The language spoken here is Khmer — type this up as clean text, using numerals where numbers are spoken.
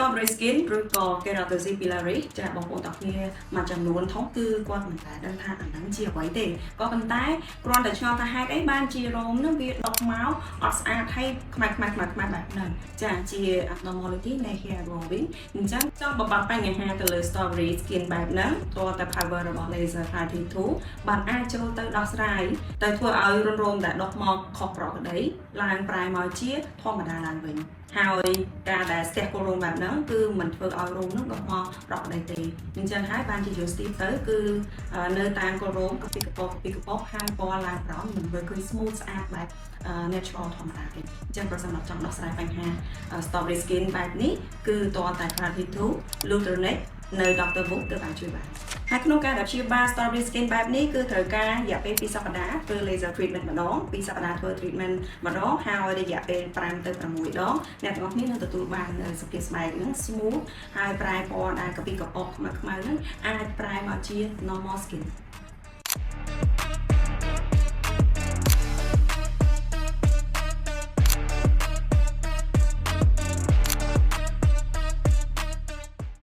strawberry skin ឬក៏ keratophyllary ចាបងប្អូនទាំងគ្នាមួយចំនួនធំគឺគាត់មិនដែលដឹងថាអាហ្នឹងជាអ្វីទេក៏ប៉ុន្តែគ្រាន់តែឆ្ងល់ថាហេតុអីបានជារោមហ្នឹងវាដុះមកអត់ស្អាតហើយខ្មៅបែបហ្នឹងចាជា abnormality នៃ hair growing អញ្ចឹងចង់បំបត្តិបញ្ហាទៅលើ strawberry skin បែបហ្នឹងតើតែ power របស់ laser HRT2 បានអាចចូលទៅដោះស្រាយទៅធ្វើឲ្យរោមដែលដុះមកខុសប្រក្រតីឡើងប្រែមកជាធម្មតាឡើងវិញហើយការដែលស្ទះគល់រោមបែបហ្នឹងគឺមិនធ្វើឲ្យរោមហ្នឹងដុះមកប្រក្រតីទេអញ្ចឹងហើយបានជាយកស្ទីបទៅគឺនៅតាមគល់រោមកាពីកពកហាងពណ៌ឡើងក្រោមមិនធ្វើឃើញ smooth ស្អាតបែប natural ធម្មតាទេអញ្ចឹងប្រសិនបើចង់ដោះស្រាយបញ្ហា strawberry skin បែបនេះគឺតើតែ HRT2 Luteronate នៅ Dr. Book ទៅបានជួយបានហើយក្នុងការដែលព្យាបាល strawberry skin បែបនេះគឺត្រូវការរយៈពេល2សប្តាហ៍ធ្វើ laser treatment ម្ដង2សប្តាហ៍ធ្វើ treatment ម្ដងហើយរយៈពេល5ទៅ6ដងអ្នកទាំងអស់គ្នានឹងទទួលបានសុខភាពស្បែកហ្នឹង smooth ហើយប្រែពណ៌ដែលកាពីកពកខ្មៅៗហ្នឹងអាចប្រែមកជា normal skin